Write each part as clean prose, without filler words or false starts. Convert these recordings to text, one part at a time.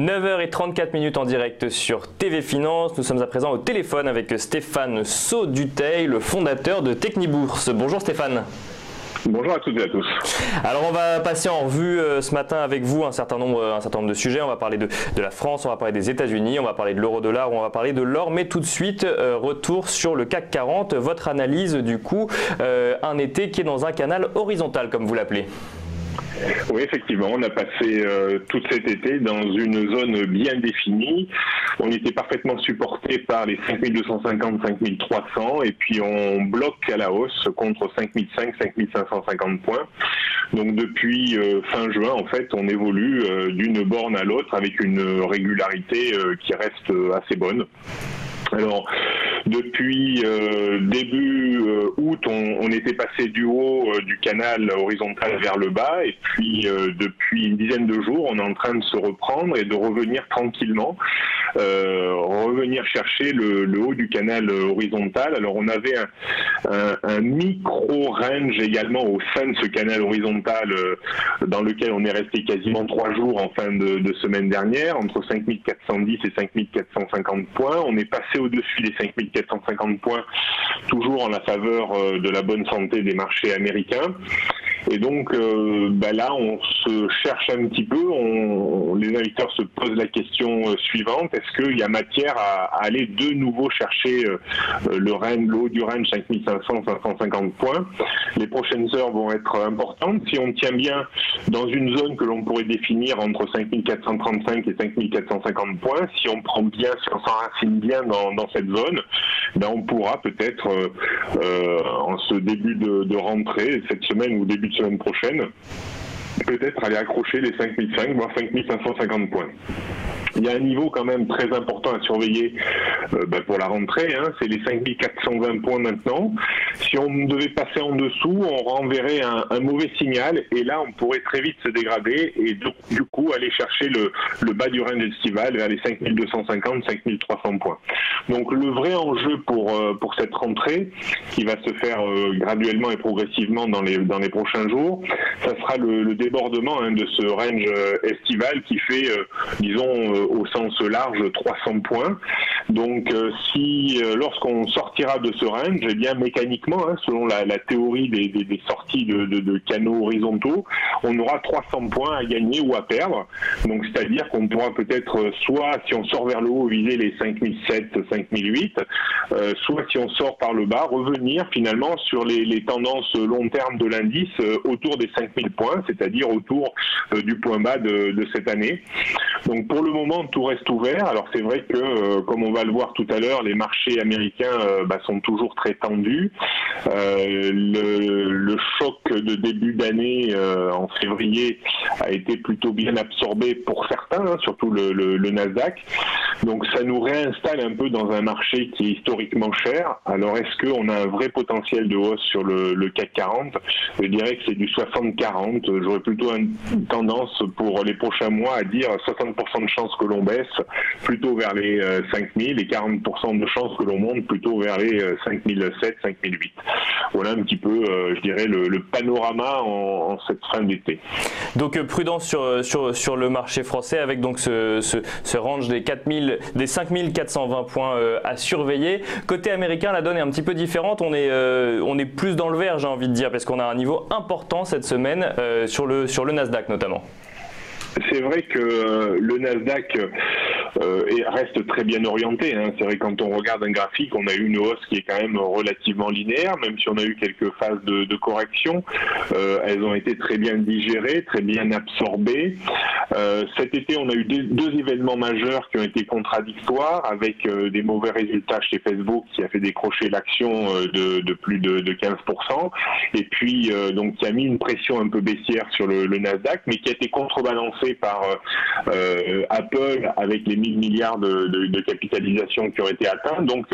9h34 en direct sur TV Finance. Nous sommes à présent au téléphone avec Stéphane Saudutheil, le fondateur de Technibourse. Bonjour Stéphane. Bonjour à toutes et à tous. Alors on va passer en revue ce matin avec vous un certain nombre de sujets. On va parler de la France, on va parler des États-Unis, on va parler de l'euro-dollar, on va parler de l'or. Mais tout de suite, retour sur le CAC 40. Votre analyse du coup, un été qui est dans un canal horizontal comme vous l'appelez. Oui, effectivement, on a passé tout cet été dans une zone bien définie. On était parfaitement supporté par les 5250, 5300 et puis on bloque à la hausse contre 5005, 5550 points. Donc depuis fin juin, en fait, on évolue d'une borne à l'autre avec une régularité qui reste assez bonne. Alors, depuis début août, on était passé du haut du canal horizontal vers le bas et puis depuis une dizaine de jours, on est en train de se reprendre et de revenir tranquillement, revenir chercher le haut du canal horizontal. Alors, on avait un micro-range également au sein de ce canal horizontal dans lequel on est resté quasiment 3 jours en fin de semaine dernière, entre 5410 et 5450 points. On est passé au-dessus des 5450 points, toujours en la faveur de la bonne santé des marchés américains. Et donc là, on se cherche un petit peu, les investisseurs se posent la question suivante, est-ce qu'il y a matière à aller de nouveau chercher le haut du range 5500-550 points? Les prochaines heures vont être importantes. Si on tient bien dans une zone que l'on pourrait définir entre 5435 et 5450 points, si on prend bien, si on s'enracine bien dans cette zone, on pourra peut-être en ce début de rentrée, cette semaine ou début de semaine prochaine, peut-être aller accrocher les 5005 voire 5550 points. Il y a un niveau quand même très important à surveiller pour la rentrée, c'est les 5420 points maintenant. Si on devait passer en dessous, on renverrait un mauvais signal et là on pourrait très vite se dégrader et du coup aller chercher le bas du range estival vers les 5250, 5300 points. Donc le vrai enjeu pour cette rentrée, qui va se faire graduellement et progressivement dans les prochains jours, ça sera le débordement de ce range estival qui fait, au sens large, 300 points. Donc lorsqu'on sortira de ce range, eh bien mécaniquement, selon la théorie des sorties de canaux horizontaux, on aura 300 points à gagner ou à perdre. Donc c'est-à-dire qu'on pourra peut-être, soit si on sort vers le haut, viser les 5007, 5008, soit si on sort par le bas, revenir finalement sur les tendances long terme de l'indice autour des 5000 points, c'est-à-dire autour du point bas de cette année. Donc pour le moment, tout reste ouvert. Alors c'est vrai que, comme on va le voir tout à l'heure, les marchés américains sont toujours très tendus. Le choc de début d'année en février a été plutôt bien absorbé pour certains, surtout le Nasdaq. Donc ça nous réinstalle un peu dans un marché qui est historiquement cher. Alors est-ce qu'on a un vrai potentiel de hausse sur le CAC 40? Je dirais que c'est du 60-40. J'aurais plutôt une tendance pour les prochains mois à dire 60% de chances que l'on baisse plutôt vers les 5000 et 40% de chances que l'on monte plutôt vers les 5007, 5008. Voilà un petit peu, je dirais, le panorama en cette fin d'été. Donc prudence sur le marché français avec donc ce range des 5420 points à surveiller. Côté américain, la donne est un petit peu différente. On est plus dans le vert, j'ai envie de dire, parce qu'on a un niveau important cette semaine sur le Nasdaq notamment. C'est vrai que le Nasdaq reste très bien orienté. C'est vrai que quand on regarde un graphique, on a eu une hausse qui est quand même relativement linéaire, même si on a eu quelques phases de correction. Elles ont été très bien digérées, très bien absorbées. Cet été, on a eu deux événements majeurs qui ont été contradictoires, avec des mauvais résultats chez Facebook qui a fait décrocher l'action de plus de 15%, et puis donc qui a mis une pression un peu baissière sur le Nasdaq, mais qui a été contrebalancé par Apple avec les 1000 milliards de capitalisation qui ont été atteints. Donc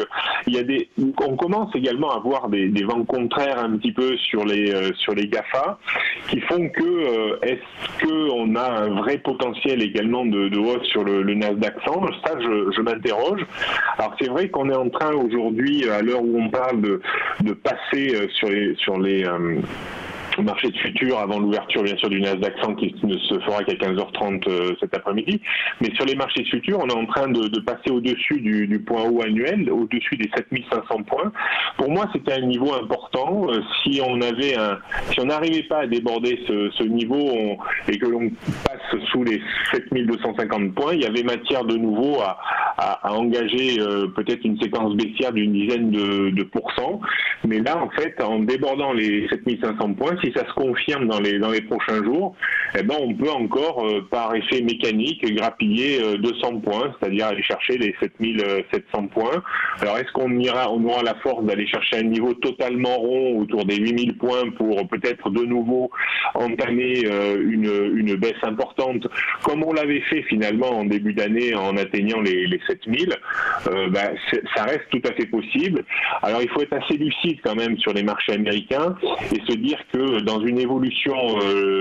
on commence également à voir des vents contraires un petit peu sur les GAFA qui font que est-ce qu'on a un vrai potentiel également de hausse sur le Nasdaq 100? Ça, je m'interroge. Alors c'est vrai qu'on est en train aujourd'hui, à l'heure où on parle de passer sur les marché de futurs avant l'ouverture bien sûr du Nasdaq 100 qui ne se fera qu'à 15h30 cet après-midi. Mais sur les marchés de futurs, on est en train de passer au-dessus du point haut annuel, au-dessus des 7500 points. Pour moi, c'était un niveau important. Si on n'arrivait pas à déborder ce niveau et que l'on passe sous les 7250 points, il y avait matière de nouveau à engager peut-être une séquence baissière d'une dizaine de pourcents. Mais là, en fait, en débordant les 7500 points, si ça se confirme dans les prochains jours, eh ben on peut encore, par effet mécanique, grappiller 200 points, c'est-à-dire aller chercher les 7700 points. Alors, est-ce qu'on aura la force d'aller chercher un niveau totalement rond autour des 8000 points pour peut-être de nouveau entamer une baisse importante, comme on l'avait fait finalement en début d'année en atteignant les 7000, ça reste tout à fait possible. Alors, il faut être assez lucide quand même sur les marchés américains et se dire que dans une évolution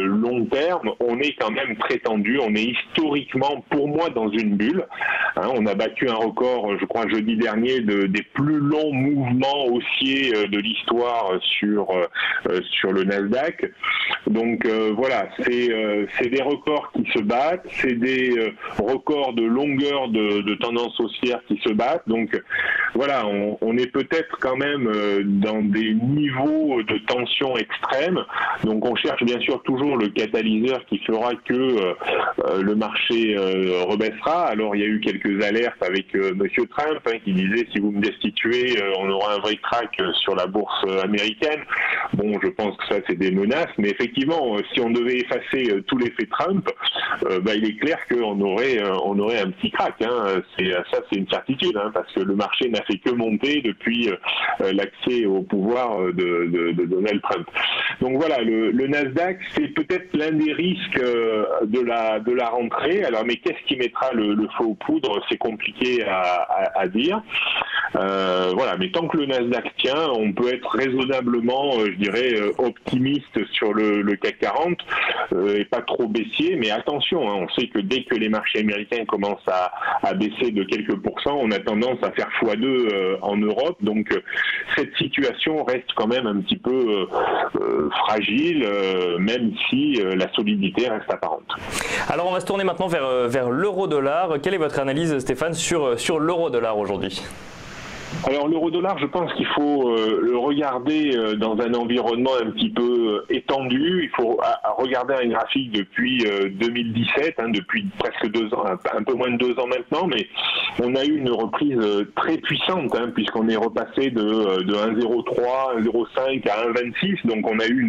long terme, on est quand même très tendu, on est historiquement, pour moi, dans une bulle. On a battu un record, je crois, jeudi dernier, des plus longs mouvements haussiers de l'histoire sur le Nasdaq. Donc voilà, c'est des records qui se battent, c'est des records de longueur de tendance haussière qui se battent. Donc voilà, on est peut-être quand même dans des niveaux de tension extrême. Donc on cherche bien sûr toujours le catalyseur qui fera que le marché rebaissera. Alors il y a eu quelques alertes avec Monsieur Trump qui disait si vous me destituez, on aura un vrai crack sur la bourse américaine. Bon, je pense que ça c'est des menaces, mais effectivement, si on devait effacer tout l'effet Trump, il est clair qu'on aurait un petit crack. Ça c'est une certitude, parce que le marché n'a fait que monter depuis l'accès au pouvoir de Donald Trump. Donc voilà, le Nasdaq, c'est peut-être l'un des risques de la rentrée. Alors, mais qu'est-ce qui mettra le feu aux poudres? C'est compliqué à dire. Voilà, mais tant que le Nasdaq tient, on peut être raisonnablement, je dirais, optimiste sur le CAC 40 et pas trop baissier. Mais attention, on sait que dès que les marchés américains commencent à baisser de quelques pourcents, on a tendance à faire x2 en Europe. Donc cette situation reste quand même un petit peu fragile, même si la solidité reste apparente. Alors on va se tourner maintenant vers l'euro-dollar. Quelle est votre analyse, Stéphane, sur l'euro-dollar aujourd'hui ? Alors l'euro-dollar, je pense qu'il faut le regarder dans un environnement un petit peu étendu. Il faut regarder un graphique depuis 2017, depuis presque 2 ans, un peu moins de 2 ans maintenant, mais on a eu une reprise très puissante, puisqu'on est repassé de 1,03, 1,05 à 1,26, donc on a eu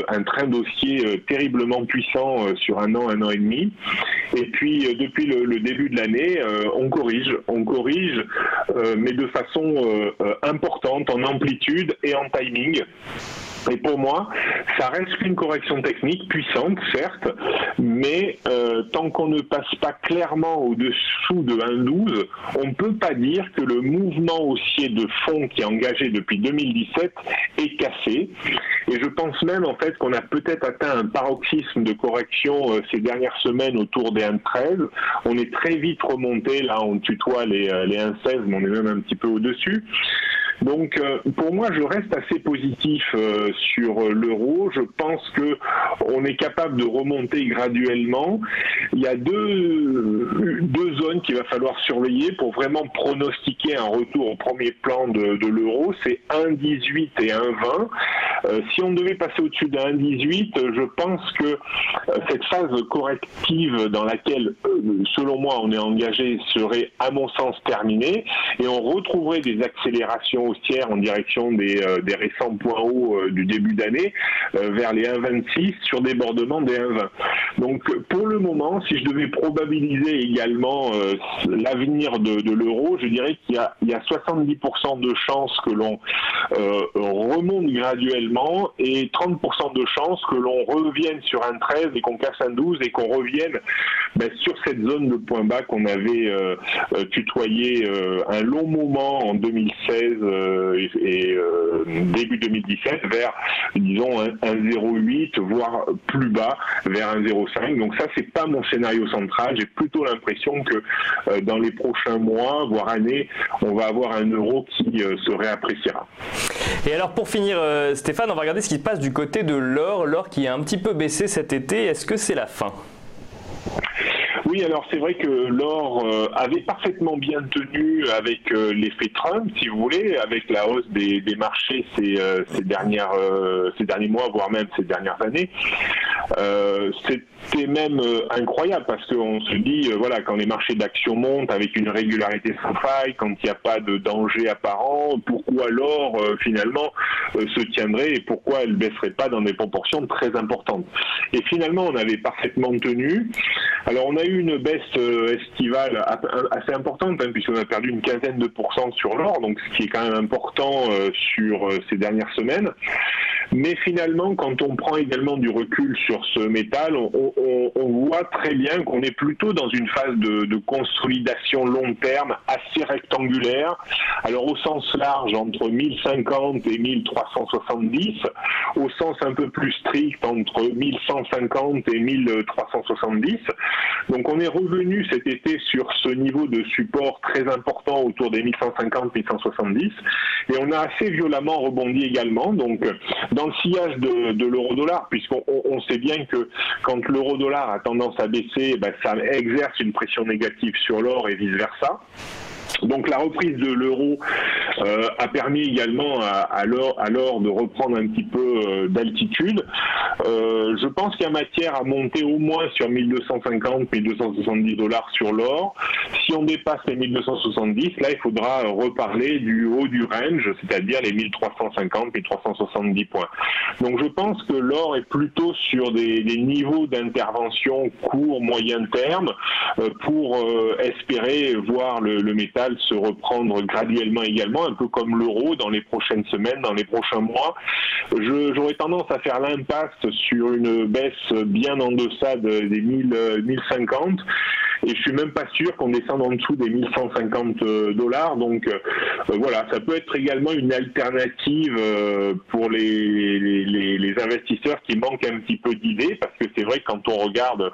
un train d'haussier terriblement puissant sur un an et demi. Et puis depuis le début de l'année, on corrige, mais de façon importante, en amplitude et en timing. Et pour moi, ça reste qu'une correction technique puissante, certes, mais tant qu'on ne passe pas clairement au-dessous de 1,12, on ne peut pas dire que le mouvement haussier de fond qui est engagé depuis 2017 est cassé. Et je pense même en fait qu'on a peut-être atteint un paroxysme de correction ces dernières semaines autour des 1,13. On est très vite remonté, là on tutoie les 1,16, mais on est même un petit peu au-dessus. Donc pour moi, je reste assez positif sur l'euro. Je pense que on est capable de remonter graduellement. Il y a deux zones qu'il va falloir surveiller pour vraiment pronostiquer un retour au premier plan de l'euro. C'est 1,18 et 1,20. Si on devait passer au-dessus de 1,18, je pense que cette phase corrective dans laquelle, selon moi, on est engagé serait, à mon sens, terminée et on retrouverait des accélérations haussière en direction des récents points hauts du début d'année vers les 1,26 sur débordement des 1,20. Donc pour le moment, si je devais probabiliser également l'avenir de l'euro, je dirais qu'il y a 70% de chances que l'on remonte graduellement et 30% de chances que l'on revienne sur 1,13 et qu'on casse 1,12 et qu'on revienne sur cette zone de point bas qu'on avait tutoyé un long moment en 2016 et début 2017 vers, disons, 1,08, voire plus bas, vers 1,05. Donc ça, c'est pas mon scénario central. J'ai plutôt l'impression que dans les prochains mois, voire années, on va avoir un euro qui se réappréciera. Et alors, pour finir, Stéphane, Stéphane, on va regarder ce qui se passe du côté de l'or. L'or qui a un petit peu baissé cet été. Est-ce que c'est la fin ? Oui, alors c'est vrai que l'or avait parfaitement bien tenu avec l'effet Trump, si vous voulez, avec la hausse des marchés ces derniers mois, voire même ces dernières années. C'était même incroyable parce qu'on se dit, voilà, quand les marchés d'actions montent avec une régularité sans faille, quand il n'y a pas de danger apparent, pourquoi l'or finalement se tiendrait et pourquoi elle ne baisserait pas dans des proportions très importantes. Et finalement, on avait parfaitement tenu. Alors, on a eu une baisse estivale assez importante, hein, puisqu'on a perdu une quinzaine de % sur l'or, donc ce qui est quand même important sur ces dernières semaines. Mais finalement, quand on prend également du recul sur ce métal, on voit très bien qu'on est plutôt dans une phase de consolidation long terme assez rectangulaire. Alors au sens large, entre 1050 et 1370, au sens un peu plus strict, entre 1150 et 1370. Donc on est revenu cet été sur ce niveau de support très important autour des 1150-1170 et on a assez violemment rebondi également. Donc dans le sillage de l'euro-dollar, puisqu'on sait bien que quand l'euro-dollar a tendance à baisser, ça exerce une pression négative sur l'or et vice-versa. Donc la reprise de l'euro a permis également à l'or de reprendre un petit peu d'altitude. Je pense qu'il y a matière à monter au moins sur 1250, 1270 $ sur l'or. Si on dépasse les 1270, là il faudra reparler du haut du range, c'est-à-dire les 1350, 1370 points. Donc je pense que l'or est plutôt sur des niveaux d'intervention court, moyen terme pour espérer voir le métal se reprendre graduellement également, un peu comme l'euro dans les prochaines semaines, dans les prochains mois. J'aurais tendance à faire l'impasse sur une baisse bien en deçà des 1050 et je suis même pas sûr qu'on descende en dessous des 1150 $. Donc voilà, ça peut être également une alternative pour les investisseurs qui manquent un petit peu d'idées, parce que c'est vrai que quand on regarde,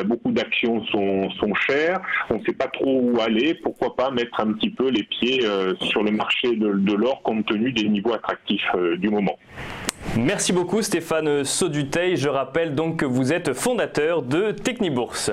beaucoup d'actions sont chères, on ne sait pas trop où aller, pourquoi pas mettre un petit peu les pieds sur le marché de l'or compte tenu des niveaux attractifs du moment. Merci beaucoup Stéphane Sauduteil. Je rappelle donc que vous êtes fondateur de Technibourse.